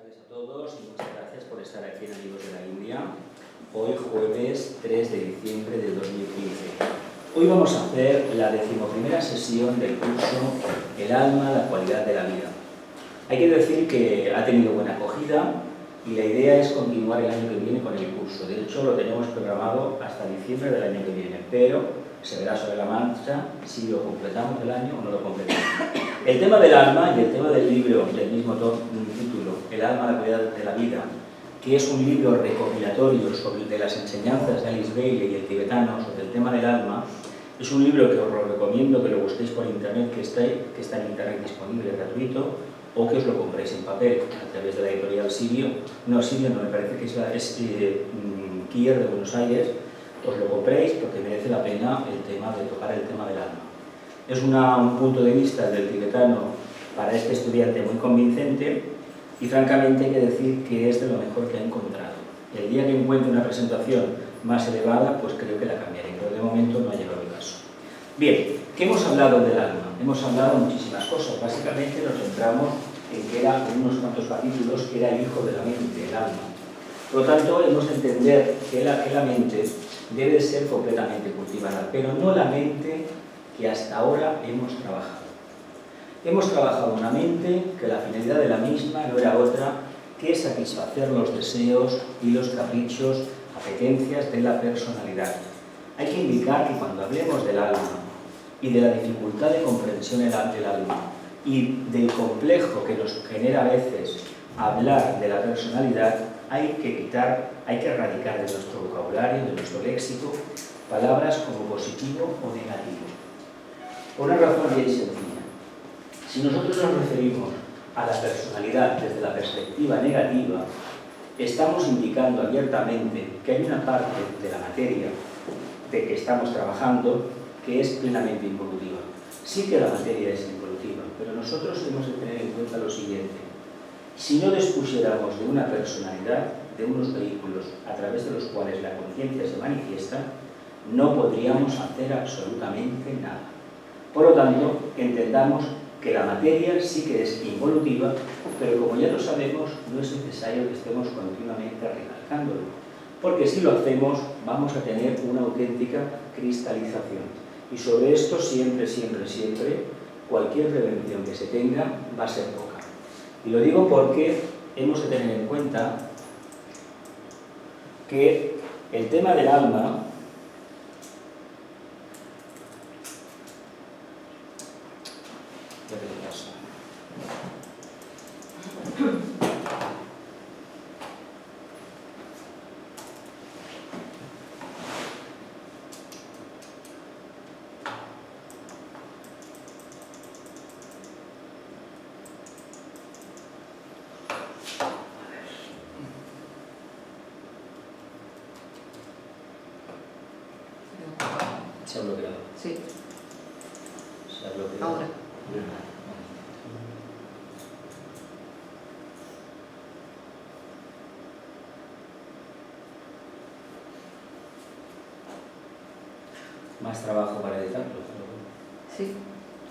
tardes a todos y muchas gracias por estar aquí en Amigos de la India. Hoy jueves 3 de diciembre de 2015. Hoy vamos a hacer la 11ª sesión del curso El alma, la cualidad de la vida. Hay que decir que ha tenido buena acogida y la idea es continuar el año que viene con el curso. De hecho, lo tenemos programado hasta diciembre del año que viene, pero se verá sobre la marcha si lo completamos el año o no lo completamos. El tema del alma y el tema del libro del mismo título, El alma, la cualidad de la vida, que es un libro recopilatorio de las enseñanzas de Alice Bailey y el tibetano sobre el tema del alma, es un libro que os lo recomiendo que lo busquéis por internet, que está en internet disponible, gratuito, o que os lo compréis en papel a través de la editorial Sirio. No, Sirio no, me parece que es Kier de Buenos Aires. Os lo compréis porque merece la pena el tema de tocar el tema del alma. Es un punto de vista del tibetano para este estudiante muy convincente y francamente hay que decir que es de lo mejor que ha encontrado. El día que encuentre una presentación más elevada, pues creo que la cambiaré, pero de momento no ha llegado el caso. Bien, ¿qué hemos hablado del alma? Hemos hablado muchísimas cosas. Básicamente nos centramos en que era, en unos cuantos capítulos, que era el hijo de la mente, el alma. Por lo tanto, hemos de entender que la mente debe de ser completamente cultivada, pero no la mente que hasta ahora hemos trabajado. Hemos trabajado una mente que la finalidad de la misma no era otra que satisfacer los deseos y los caprichos, apetencias de la personalidad. Hay que indicar que cuando hablemos del alma y de la dificultad de comprensión del alma y del complejo que nos genera a veces hablar de la personalidad, hay que erradicar de nuestro vocabulario, de nuestro léxico, palabras como positivo o negativo. Por una razón bien sencilla. Si nosotros nos referimos a la personalidad desde la perspectiva negativa, estamos indicando abiertamente que hay una parte de la materia de que estamos trabajando que es plenamente involutiva. Sí que la materia es involutiva, pero nosotros hemos de tener en cuenta lo siguiente. Si no dispusiéramos de una personalidad, de unos vehículos a través de los cuales la conciencia se manifiesta, no podríamos hacer absolutamente nada. Por lo tanto, entendamos que la materia sí que es involutiva, pero como ya lo sabemos, no es necesario que estemos continuamente recalcándolo, porque si lo hacemos, vamos a tener una auténtica cristalización. Y sobre esto siempre, cualquier prevención que se tenga va a ser poca. Y lo digo porque hemos de tener en cuenta que el tema del alma se ha bloqueado. Sí. Se ha bloqueado. Ahora. Más trabajo para editarlo. Sí.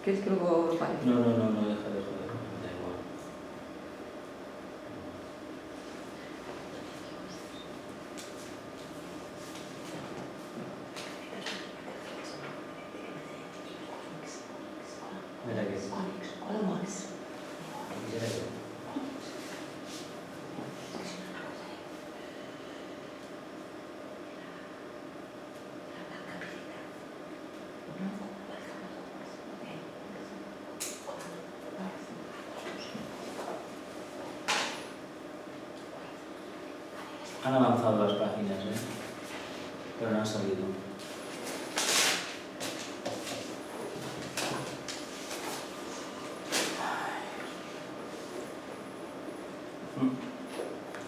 ¿Quieres que luego lo pare? No, deja. Da igual. Mira que sí. Quisiera que- Han avanzado las páginas, pero no han salido.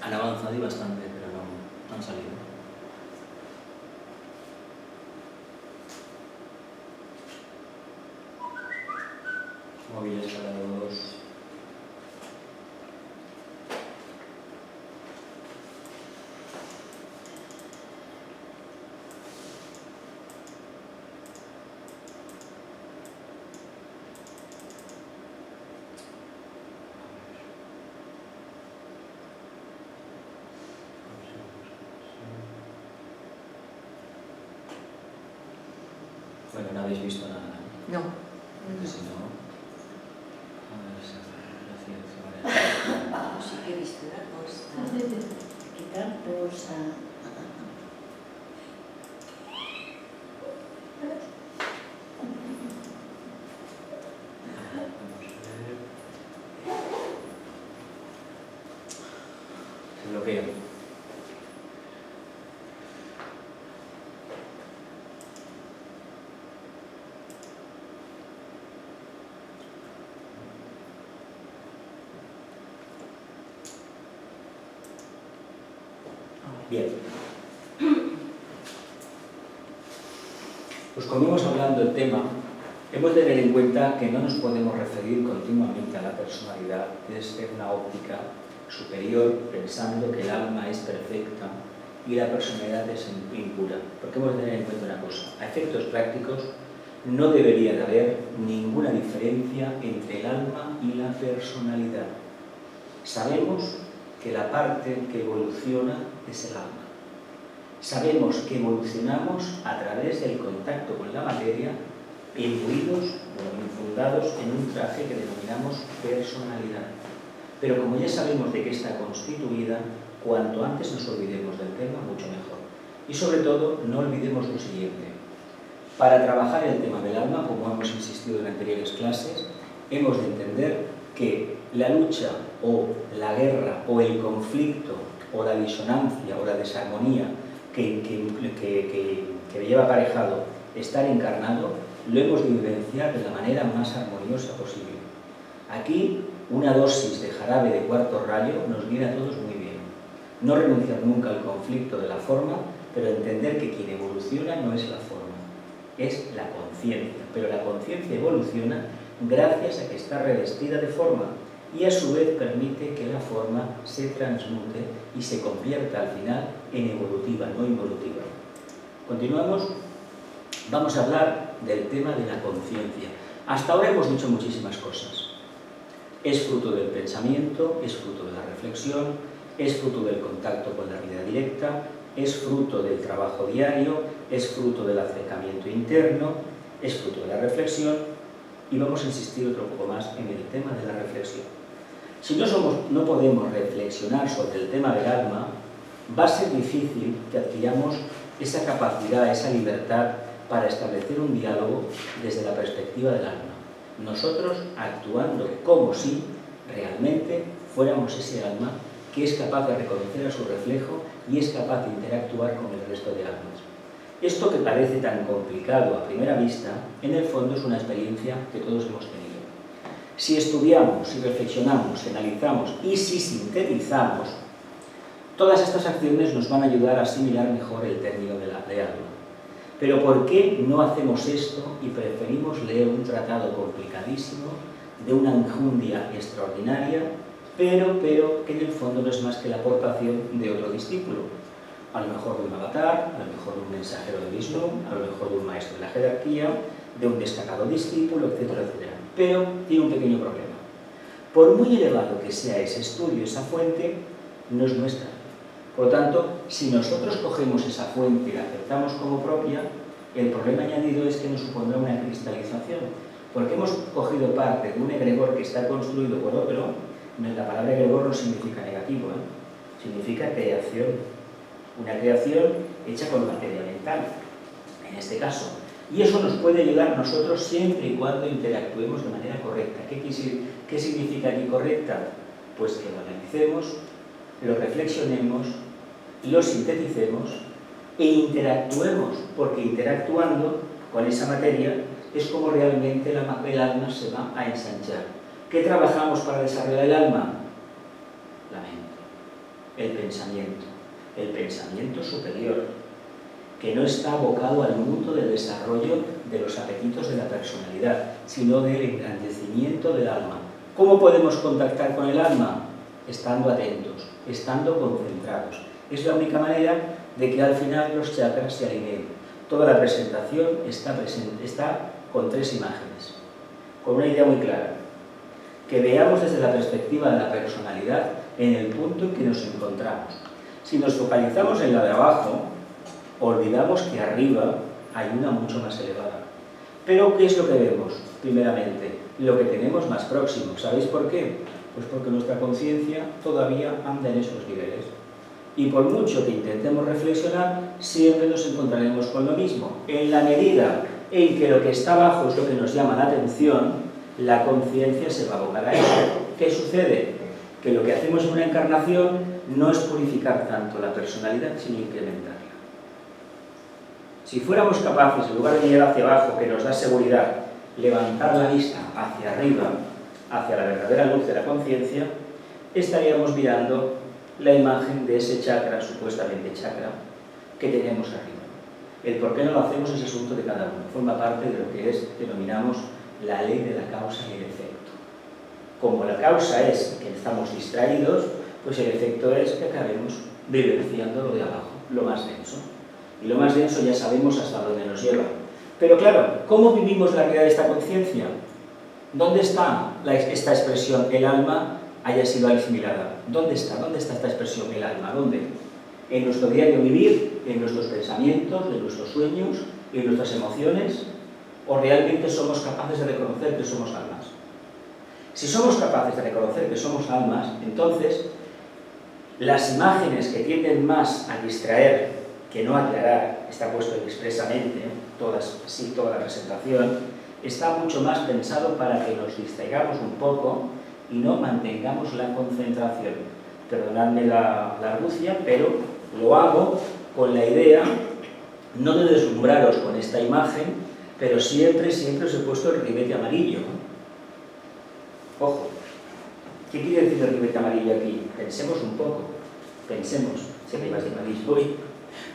Han avanzado y bastante, pero no han salido. Móviles para todos. Bueno, no habéis visto nada, ¿no? No. Si no... A ver, Sí que he visto una cosa. Quitar posa. Se bloquea. Bien. Pues como íbamos hablando del tema, hemos de tener en cuenta que no nos podemos referir continuamente a la personalidad desde una óptica superior, pensando que el alma es perfecta y la personalidad es impura. Porque hemos de tener en cuenta una cosa: a efectos prácticos no debería de haber ninguna diferencia entre el alma y la personalidad. Sabemos que la parte que evoluciona es el alma. Sabemos que evolucionamos a través del contacto con la materia, imbuidos o infundados en un traje que denominamos personalidad. Pero como ya sabemos de qué está constituida, cuanto antes nos olvidemos del tema, mucho mejor. Y sobre todo, no olvidemos lo siguiente. Para trabajar el tema del alma, como hemos insistido en anteriores clases, hemos de entender que la lucha o la guerra o el conflicto o la disonancia o la desarmonía que lleva aparejado estar encarnado, lo hemos de vivenciar de la manera más armoniosa posible. Aquí, una dosis de jarabe de cuarto rayo nos viene a todos muy bien. No renunciar nunca al conflicto de la forma, pero entender que quien evoluciona no es la forma, es la conciencia. Pero la conciencia evoluciona gracias a que está revestida de forma y a su vez permite que la forma se transmute y se convierta al final en evolutiva, no involutiva. Continuamos. Vamos a hablar del tema de la conciencia. Hasta ahora hemos dicho muchísimas cosas. Es fruto del pensamiento, es fruto de la reflexión, es fruto del contacto con la vida directa, es fruto del trabajo diario, es fruto del acercamiento interno, es fruto de la reflexión, y vamos a insistir otro poco más en el tema de la reflexión. Si no podemos reflexionar sobre el tema del alma, va a ser difícil que adquiramos esa capacidad, esa libertad para establecer un diálogo desde la perspectiva del alma. Nosotros actuando como si realmente fuéramos ese alma que es capaz de reconocer a su reflejo y es capaz de interactuar con el resto de almas. Esto que parece tan complicado a primera vista, en el fondo es una experiencia que todos hemos tenido. Si estudiamos, si reflexionamos, si analizamos y si sintetizamos, todas estas acciones nos van a ayudar a asimilar mejor el término de alma. Pero ¿por qué no hacemos esto y preferimos leer un tratado complicadísimo, de una enjundia extraordinaria, pero que en el fondo no es más que la aportación de otro discípulo? A lo mejor de un avatar, a lo mejor de un mensajero de Vishnu, a lo mejor de un maestro de la jerarquía, de un destacado discípulo, etcétera, etcétera. Pero tiene un pequeño problema. Por muy elevado que sea ese estudio, esa fuente, no es nuestra. Por lo tanto, si nosotros cogemos esa fuente y la aceptamos como propia, el problema añadido es que nos supondrá una cristalización, porque hemos cogido parte de un egregor que está construido por otro. La palabra egregor no significa negativo, significa creación, una creación hecha con materia mental, en este caso. Y eso nos puede ayudar a nosotros siempre y cuando interactuemos de manera correcta. ¿Qué significa aquí correcta? Pues que lo analicemos, lo reflexionemos, lo sinteticemos e interactuemos, porque interactuando con esa materia es como realmente el alma se va a ensanchar. ¿Qué trabajamos para desarrollar el alma? La mente, el pensamiento superior, que no está abocado al mundo del desarrollo de los apetitos de la personalidad, sino del engrandecimiento del alma. ¿Cómo podemos contactar con el alma? Estando atentos, estando concentrados. Es la única manera de que al final los chakras se alineen. Toda la presentación está con 3 imágenes, con una idea muy clara. Que veamos desde la perspectiva de la personalidad en el punto en que nos encontramos. Si nos focalizamos en la de abajo, olvidamos que arriba hay una mucho más elevada. Pero ¿qué es lo que vemos? Primeramente, lo que tenemos más próximo. ¿Sabéis por qué? Pues porque nuestra conciencia todavía anda en esos niveles. Y por mucho que intentemos reflexionar, siempre nos encontraremos con lo mismo. En la medida en que lo que está abajo es lo que nos llama la atención, la conciencia se va a abocar a eso. ¿Qué sucede? Que lo que hacemos en una encarnación no es purificar tanto la personalidad, sino incrementarla. Si fuéramos capaces, en lugar de mirar hacia abajo, que nos da seguridad, levantar la vista hacia arriba, hacia la verdadera luz de la conciencia, estaríamos mirando la imagen de ese chakra, supuestamente chakra, que tenemos arriba. El por qué no lo hacemos es asunto de cada uno, forma parte de lo que denominamos la ley de la causa y el efecto. Como la causa es que estamos distraídos, pues el efecto es que acabemos vivenciando lo de abajo, lo más denso. Y lo más denso ya sabemos hasta dónde nos lleva. Pero claro, ¿cómo vivimos la realidad de esta conciencia? ¿Dónde está esta expresión, el alma haya sido asimilada? ¿Dónde está? ¿Dónde está esta expresión, el alma? ¿Dónde? ¿En nuestro diario vivir? ¿En nuestros pensamientos? ¿En nuestros sueños? ¿En nuestras emociones? ¿O realmente somos capaces de reconocer que somos almas? Si somos capaces de reconocer que somos almas, entonces las imágenes que tienden más a distraer que no aclarar, está puesto expresamente, toda la presentación, está mucho más pensado para que nos distraigamos un poco y no mantengamos la concentración. Perdonadme la argucia, pero lo hago con la idea no de deslumbraros con esta imagen, pero siempre os he puesto el ribete amarillo. Ojo, ¿qué quiere decir el ribete amarillo aquí? Pensemos un poco, pensemos, sé que ibas de amarillo hoy.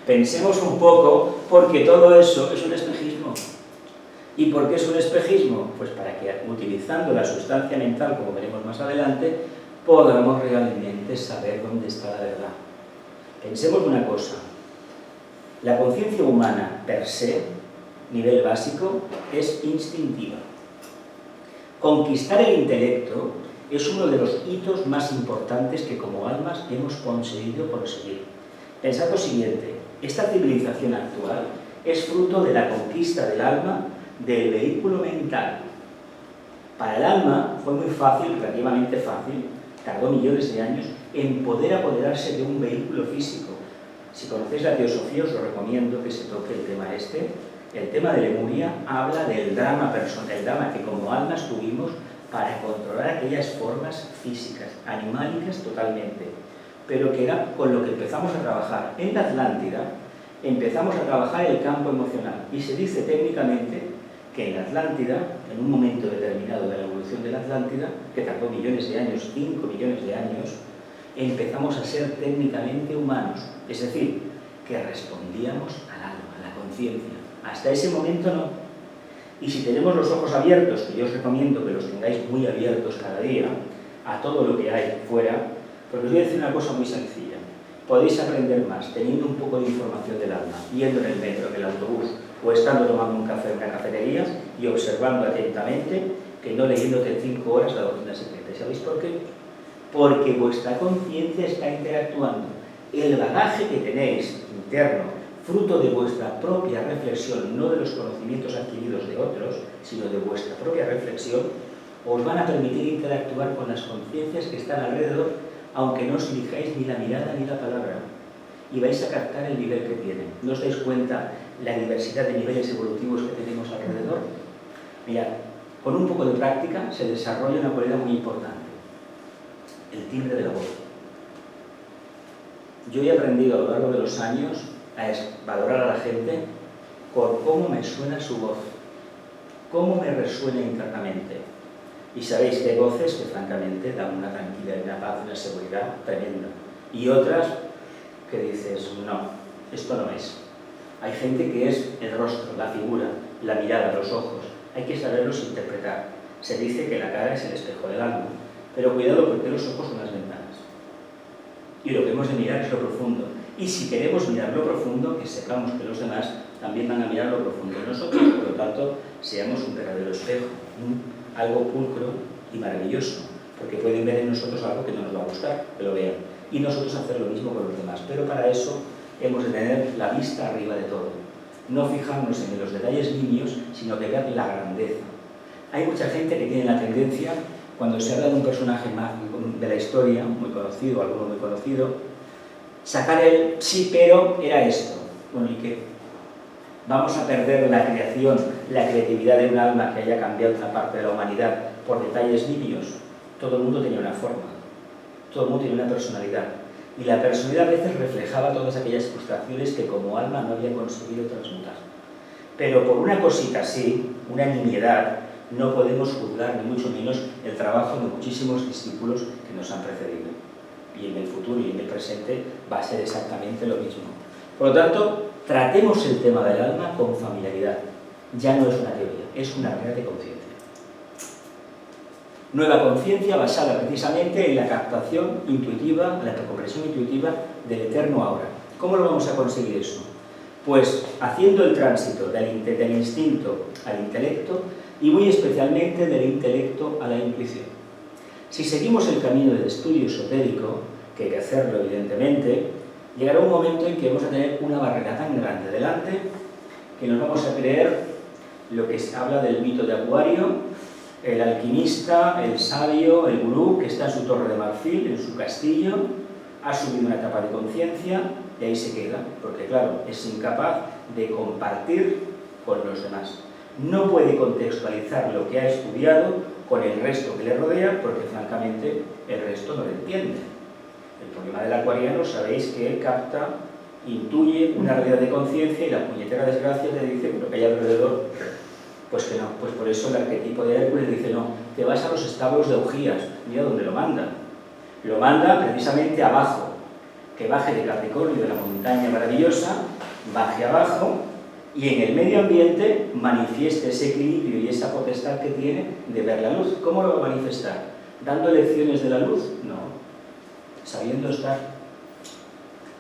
Pensemos un poco, porque todo eso es un espejismo. ¿Y por qué es un espejismo? Pues para que, utilizando la sustancia mental, como veremos más adelante, podamos realmente saber dónde está la verdad. Pensemos una cosa. La conciencia humana, per se, nivel básico, es instintiva. Conquistar el intelecto es uno de los hitos más importantes que como almas hemos conseguido conseguir. Pensad lo siguiente, esta civilización actual es fruto de la conquista del alma del vehículo mental. Para el alma fue muy fácil, relativamente fácil, tardó millones de años, en poder apoderarse de un vehículo físico. Si conocéis la teosofía, os lo recomiendo que se toque el tema este. El tema de Lemuria habla del drama personal, el drama que como almas tuvimos para controlar aquellas formas físicas, animálicas totalmente, pero que era con lo que empezamos a trabajar. En la Atlántida empezamos a trabajar el campo emocional y se dice técnicamente que en la Atlántida, en un momento determinado de la evolución de la Atlántida, que tardó millones de años, 5 millones de años, empezamos a ser técnicamente humanos, es decir, que respondíamos al alma, a la conciencia. Hasta ese momento no. Y si tenemos los ojos abiertos, que yo os recomiendo que los tengáis muy abiertos cada día, a todo lo que hay fuera, porque os voy a decir una cosa muy sencilla. Podéis aprender más teniendo un poco de información del alma, yendo en el metro, en el autobús, o estando tomando un café en una cafetería y observando atentamente, que no leyéndote 5 horas la doctrina secreta. ¿Y sabéis por qué? Porque vuestra conciencia está interactuando. El bagaje que tenéis interno, fruto de vuestra propia reflexión, no de los conocimientos adquiridos de otros, sino de vuestra propia reflexión, os van a permitir interactuar con las conciencias que están alrededor, aunque no os dirijáis ni la mirada ni la palabra, y vais a captar el nivel que tienen. ¿No os dais cuenta la diversidad de niveles evolutivos que tenemos alrededor? Mirad, con un poco de práctica se desarrolla una cualidad muy importante, el timbre de la voz. Yo he aprendido a lo largo de los años a valorar a la gente por cómo me suena su voz, cómo me resuena internamente. Y sabéis que hay voces que francamente dan una tranquilidad, una paz, una seguridad tremenda. Y otras que dices, no, esto no es. Hay gente que es el rostro, la figura, la mirada, los ojos. Hay que saberlos interpretar. Se dice que la cara es el espejo del alma. Pero cuidado porque los ojos son las ventanas. Y lo que hemos de mirar es lo profundo. Y si queremos mirar lo profundo, que sepamos que los demás también van a mirar lo profundo de nosotros. Por lo tanto, seamos un verdadero espejo. Algo pulcro y maravilloso, porque pueden ver en nosotros algo que no nos va a gustar, que lo vean, y nosotros hacer lo mismo con los demás, pero para eso hemos de tener la vista arriba de todo. no fijarnos en los detalles nimios, sino que ver la grandeza. Hay mucha gente que tiene la tendencia, cuando se habla de un personaje mágico de la historia, muy conocido, alguno muy conocido, sacar el sí, pero era esto. Bueno, ¿y qué? ¿Vamos a perder la creación, la creatividad de un alma que haya cambiado una parte de la humanidad por detalles nimios? Todo el mundo tenía una forma, todo el mundo tenía una personalidad. Y la personalidad a veces reflejaba todas aquellas frustraciones que como alma no había conseguido transmutar. Pero por una cosita así, una nimiedad, no podemos juzgar ni mucho menos el trabajo de muchísimos discípulos que nos han precedido. Y en el futuro y en el presente va a ser exactamente lo mismo. Por lo tanto, tratemos el tema del alma con familiaridad. Ya no es una teoría, es una realidad de conciencia. Nueva conciencia basada precisamente en la captación intuitiva, en la comprensión intuitiva del eterno ahora. ¿Cómo lo vamos a conseguir eso? Pues haciendo el tránsito del instinto al intelecto y muy especialmente del intelecto a la intuición. Si seguimos el camino del estudio esotérico, que hay que hacerlo evidentemente, llegará un momento en que vamos a tener una barrera tan grande delante que nos vamos a creer lo que se habla del mito de Acuario, el alquimista, el sabio, el gurú que está en su torre de marfil, en su castillo, ha subido una etapa de conciencia y ahí se queda, porque claro, es incapaz de compartir con los demás. No puede contextualizar lo que ha estudiado con el resto que le rodea, porque francamente el resto no lo entiende. El problema del acuariano, sabéis que él capta, intuye una realidad de conciencia y la puñetera desgracia le dice que lo que hay alrededor, pues que no. Pues por eso el arquetipo de Hércules dice, no, te vas a los establos de Augías, mira dónde lo manda. Lo manda precisamente abajo, que baje de Capricornio, de la montaña maravillosa, baje abajo y en el medio ambiente manifieste ese equilibrio y esa potestad que tiene de ver la luz. ¿Cómo lo va a manifestar? ¿Dando lecciones de la luz? No. Sabiendo estar.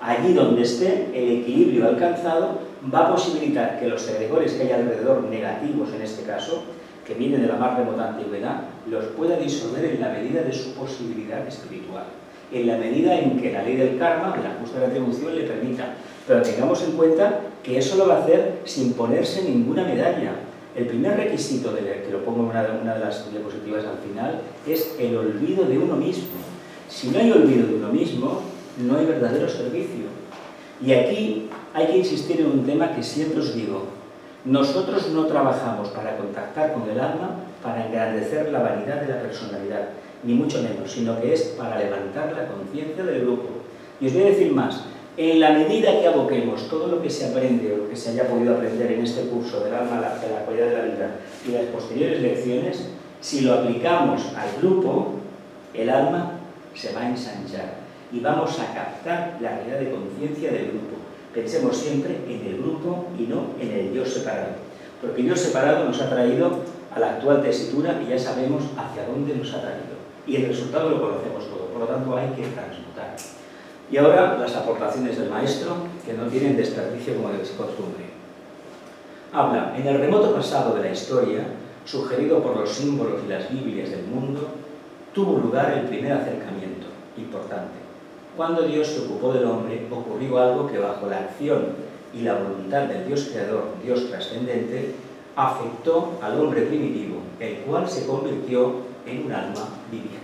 Allí donde esté, el equilibrio alcanzado va a posibilitar que los egregores que hay alrededor, negativos en este caso, que vienen de la más remota antigüedad, los pueda disolver en la medida de su posibilidad espiritual, en la medida en que la ley del karma, la justa retribución, le permita. Pero tengamos en cuenta que eso lo va a hacer sin ponerse ninguna medalla. El primer requisito, que lo pongo en una de las diapositivas al final, es el olvido de uno mismo. Si no hay olvido de uno mismo, no hay verdadero servicio. Y aquí hay que insistir en un tema que siempre os digo. Nosotros no trabajamos para contactar con el alma, para engrandecer la vanidad de la personalidad, ni mucho menos, sino que es para levantar la conciencia del grupo. Y os voy a decir más, en la medida que aboquemos todo lo que se aprende o lo que se haya podido aprender en este curso del alma, de la cualidad de la vida y las posteriores lecciones, si lo aplicamos al grupo, el alma se va a ensanchar y vamos a captar la realidad de conciencia del grupo. Pensemos siempre en el grupo y no en el yo separado, porque el yo separado nos ha traído a la actual tesitura y ya sabemos hacia dónde nos ha traído. Y el resultado lo conocemos todo, por lo tanto hay que transmutar. Y ahora las aportaciones del maestro, que no tienen desperdicio como de costumbre. Habla, en el remoto pasado de la historia, sugerido por los símbolos y las Biblias del mundo, tuvo lugar el primer acercamiento, importante. Cuando Dios se ocupó del hombre, ocurrió algo que bajo la acción y la voluntad del Dios creador, Dios trascendente, afectó al hombre primitivo, el cual se convirtió en un alma viviente.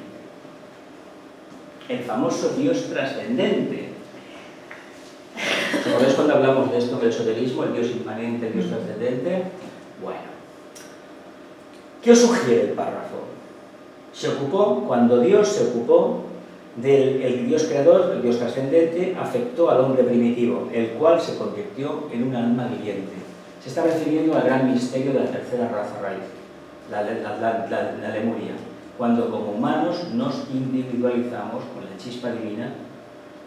El famoso Dios trascendente. ¿Recordáis cuando hablamos de esto del esoterismo, el Dios inmanente, el Dios trascendente? Bueno. ¿Qué os sugiere el párrafo? Cuando Dios se ocupó del Dios creador, el Dios trascendente, afectó al hombre primitivo, el cual se convirtió en un alma viviente. Se está refiriendo al gran misterio de la tercera raza raíz, la Lemuria, cuando como humanos nos individualizamos con la chispa divina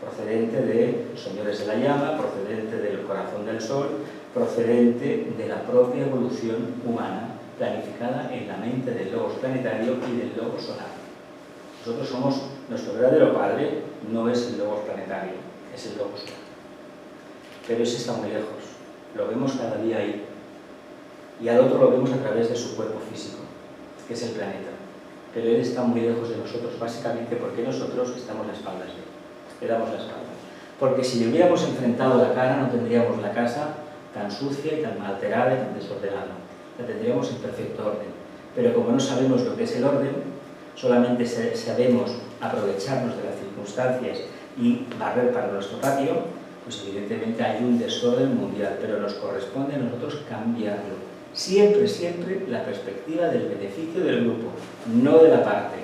procedente de los señores de la llama, procedente del corazón del sol, procedente de la propia evolución humana, planificada en la mente del logos planetario y del logos solar. Nosotros somos, nuestro verdadero padre no es el logos planetario, es el logos solar. Pero ese está muy lejos, lo vemos cada día ahí. Y al otro lo vemos a través de su cuerpo físico, que es el planeta. Pero él está muy lejos de nosotros, básicamente porque nosotros estamos a las espaldas de él. Le damos la espalda. Porque si le hubiéramos enfrentado la cara, no tendríamos la casa tan sucia y tan alterada y tan desordenada. La tendríamos en perfecto orden. Pero como no sabemos lo que es el orden, solamente sabemos aprovecharnos de las circunstancias y barrer para nuestro patio, pues evidentemente hay un desorden mundial, pero nos corresponde a nosotros cambiarlo. Siempre, siempre la perspectiva del beneficio del grupo, no de la parte.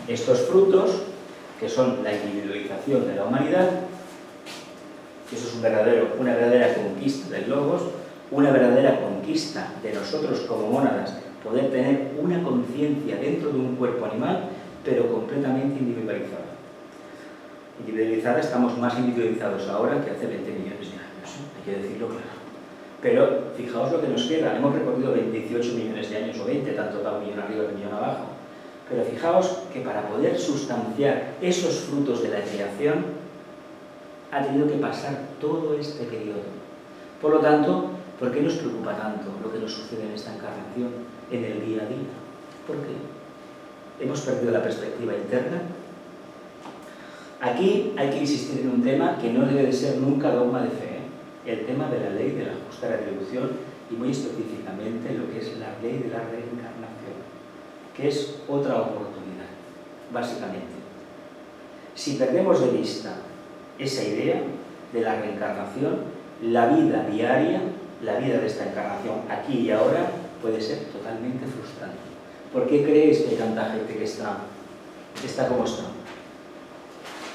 Estos frutos, que son la individualización de la humanidad, eso es una verdadera conquista del Logos, una verdadera conquista de nosotros como mónadas, poder tener una conciencia dentro de un cuerpo animal, pero completamente individualizada. Individualizada, estamos más individualizados ahora que hace 20 millones de años, hay que decirlo claro. Pero fijaos lo que nos queda, hemos recorrido 18 millones de años o 20, tanto da un millón arriba que un millón abajo. Pero fijaos que para poder sustanciar esos frutos de la creación ha tenido que pasar todo este periodo. Por lo tanto, ¿por qué nos preocupa tanto lo que nos sucede en esta encarnación, en el día a día? ¿Por qué? ¿Hemos perdido la perspectiva interna? Aquí hay que insistir en un tema que no debe de ser nunca dogma de fe, el tema de la ley de la justa retribución y muy específicamente lo que es la ley de la reencarnación, que es otra oportunidad, básicamente. Si perdemos de vista esa idea de la reencarnación, la vida diaria, la vida de esta encarnación aquí y ahora puede ser totalmente frustrante. ¿Por qué creéis que hay tanta gente que está como está?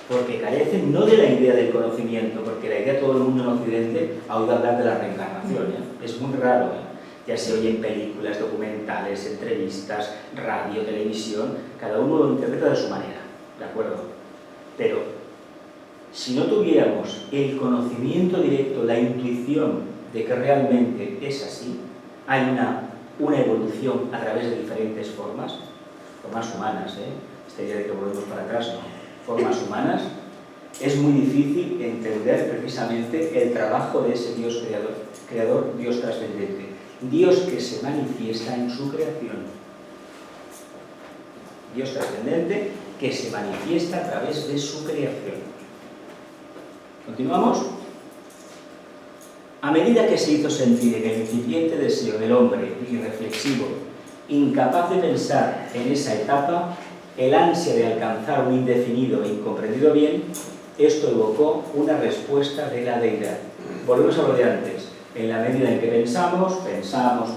Porque carecen no de la idea del conocimiento, porque la idea todo el mundo en Occidente ha oído hablar de la reencarnación, ¿ya? Es muy raro, ya se oye en películas, documentales, entrevistas, radio, televisión, cada uno lo interpreta de su manera, ¿de acuerdo? Pero si no tuviéramos el conocimiento directo, la intuición de que realmente es así, hay una evolución a través de diferentes formas humanas, esta idea de que volvemos para atrás, no. Formas humanas, es muy difícil entender precisamente el trabajo de ese Dios creador, Dios trascendente, Dios que se manifiesta en su creación, Dios trascendente que se manifiesta a través de su creación. ¿Continuamos? A medida que se hizo sentir en el incipiente deseo del hombre irreflexivo, incapaz de pensar en esa etapa, el ansia de alcanzar un indefinido e incomprendido bien, esto evocó una respuesta de la deidad. Volvemos a lo de antes. En la medida en que pensamos y pensamos,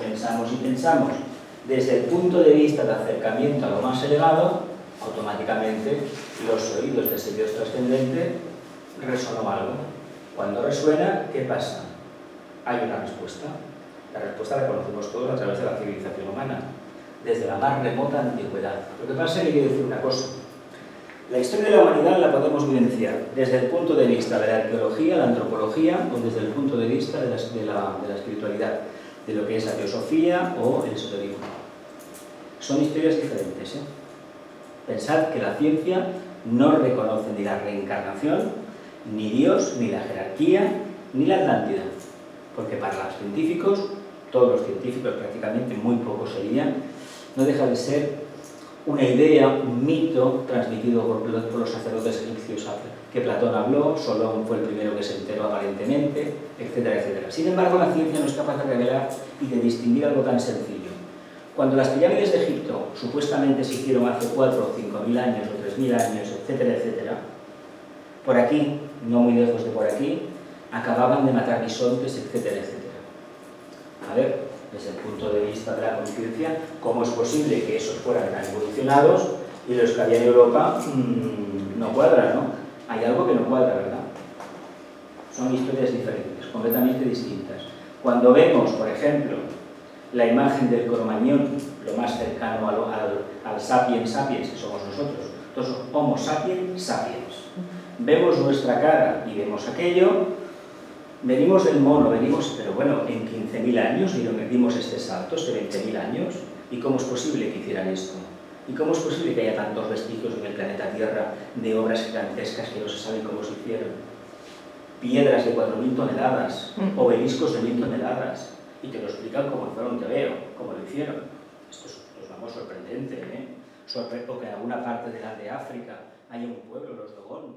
desde el punto de vista de acercamiento a lo más elevado, automáticamente los oídos de ese Dios trascendente resonó algo. Cuando resuena, ¿qué pasa? Hay una respuesta. La respuesta la conocemos todos a través de la civilización humana, desde la más remota antigüedad. Lo que pasa es que hay que decir una cosa. La historia de la humanidad la podemos vivenciar desde el punto de vista de la arqueología, la antropología, o desde el punto de vista de la espiritualidad, de lo que es la teosofía o el esoterismo. Son historias diferentes, ¿eh? Pensad que la ciencia no reconoce ni la reencarnación, ni Dios, ni la jerarquía, ni la Atlántida. Porque para los científicos, todos los científicos prácticamente, muy pocos serían, no deja de ser una idea, un mito transmitido por los sacerdotes egipcios que Platón habló, Solón fue el primero que se enteró aparentemente, etcétera, etcétera. Sin embargo, la ciencia no es capaz de revelar y de distinguir algo tan sencillo. Cuando las pirámides de Egipto supuestamente se hicieron hace 4 o 5.000 años o 3.000 años, etcétera, etcétera, por aquí, no muy lejos de por aquí, acababan de matar bisontes, etcétera, etcétera. A ver, desde el punto de vista de la conciencia, ¿cómo es posible que esos fueran tan evolucionados y los que había en Europa no cuadran, ¿no? Hay algo que no cuadra, ¿verdad? Son historias diferentes, completamente distintas. Cuando vemos, por ejemplo, la imagen del Cromañón, lo más cercano al sapiens sapiens, que somos nosotros, entonces Homo sapiens sapiens. Vemos nuestra cara y vemos aquello. Venimos del mono, pero bueno, en 15.000 años dimos este salto, este 20.000 años, ¿y cómo es posible que hicieran esto? ¿Y cómo es posible que haya tantos vestigios en el planeta Tierra de obras gigantescas que no se sabe cómo se hicieron? Piedras de 4.000 toneladas, obeliscos de 1.000 toneladas, y te lo explican como fueron un tebeo, como lo hicieron. Esto es, vamos, sorprendente, ¿eh? O que en alguna parte de África haya un pueblo, los Dogon,